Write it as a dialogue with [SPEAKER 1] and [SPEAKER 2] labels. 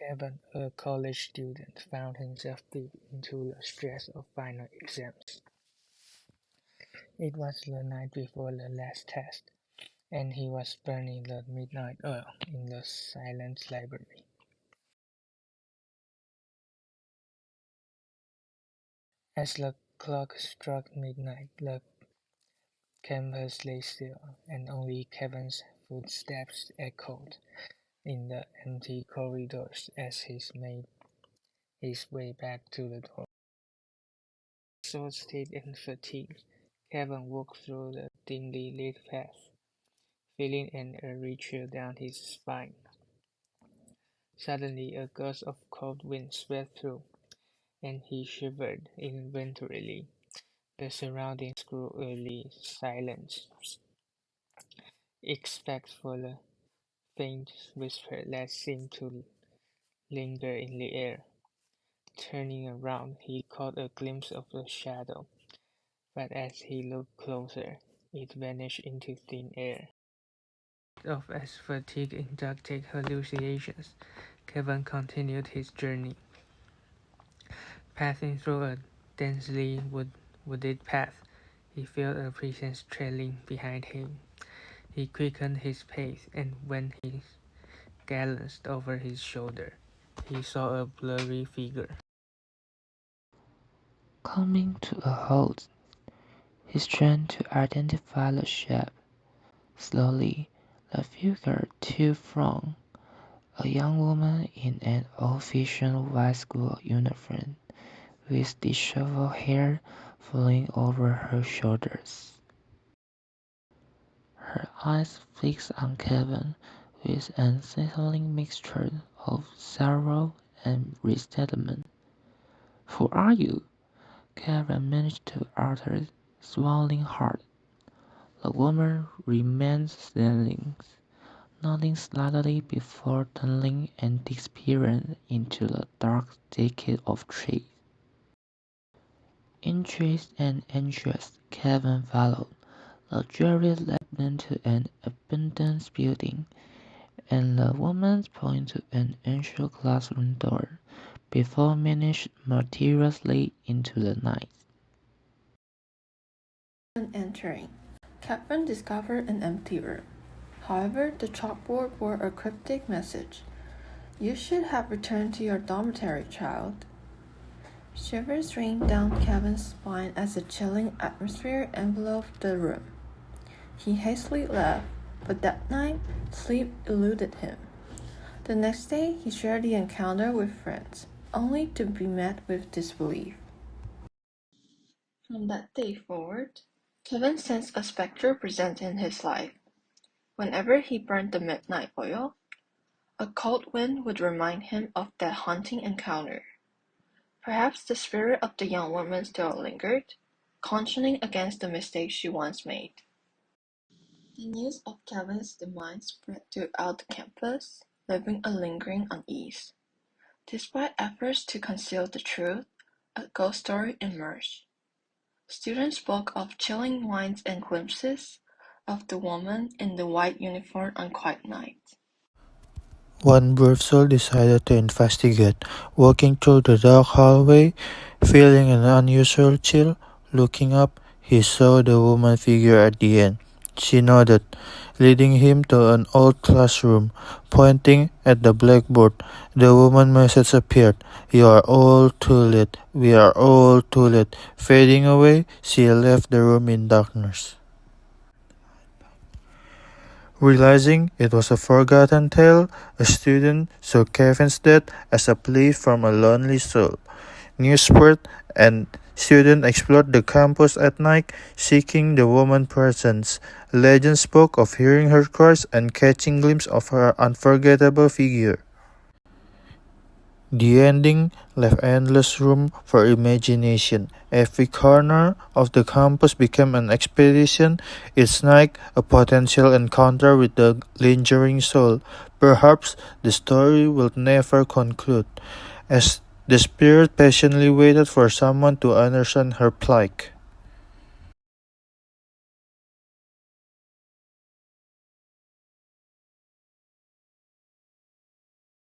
[SPEAKER 1] Kevin, a college student, found himself deep into the stress of final exams. It was the night before the last test, and he was burning the midnight oil in the silent library. As the clock struck midnight, the campus lay still, and only Kevin's footsteps echoed in the empty corridors as he made his way back to the door. Exhausted and fatigued, Kevin walked through the dimly lit path, feeling an eerie chill down his spine. Suddenly a gust of cold wind swept through, and he shivered involuntarily. The surroundings grew eerily silent, except for the faint whisper that seemed to linger in the air. Turning around, he caught a glimpse of a shadow, but as he looked closer, it vanished into thin air. As fatigue inducted hallucinations, Kevin continued his journey. Passing through a densely wooded path, he felt a presence trailing behind him. He quickened his pace, and when he glanced over his shoulder, he saw a blurry figure.
[SPEAKER 2] Coming to a halt, he strained to identify the shape. Slowly, the figure took form, a young woman in an old-fashioned white school uniform, with disheveled hair falling over her shoulders. Her eyes fixed on Kevin with an unsettling mixture of sorrow and resentment. "Who are you?" Kevin managed to utter, swallowing hard. The woman remained standing, nodding slightly before tunneling and disappearing into the dark thicket of trees. Intrigued and anxious, Kevin followed. The jury led them to an abandoned building, and the woman pointed to an ancient classroom door before vanished mysteriously into the night.
[SPEAKER 3] On entering, Kevin discovered an empty room. However, the chalkboard bore a cryptic message. "You should have returned to your dormitory, child." Shivers ran down Kevin's spine as a chilling atmosphere enveloped the room. He hastily left, but that night, sleep eluded him. The next day, he shared the encounter with friends, only to be met with disbelief. From that day forward, Kevin sensed a specter present in his life. Whenever he burned the midnight oil, a cold wind would remind him of that haunting encounter. Perhaps the spirit of the young woman still lingered, cautioning against the mistake she once made. The news of Kevin's demise spread throughout the campus, leaving a lingering unease. Despite efforts to conceal the truth, a ghost story emerged. Students spoke of chilling winds and glimpses of the woman in the white uniform on quiet nights.
[SPEAKER 4] One brave soul decided to investigate. Walking through the dark hallway, feeling an unusual chill, looking up, he saw the woman figure at the end. She nodded, leading him to an old classroom. Pointing at the blackboard, the woman's message appeared. "You are all too late. We are all too late." Fading away, she left the room in darkness. Realizing it was a forgotten tale, a student saw Kevin's death as a plea from a lonely soul. News spread, and students explored the campus at night, seeking the woman's presence. Legend spoke of hearing her cries and catching glimpses of her unforgettable figure. The ending left endless room for imagination. Every corner of the campus became an expedition, each night a potential encounter with the lingering soul. Perhaps the story will never conclude, as the spirit patiently waited for someone to understand her plight.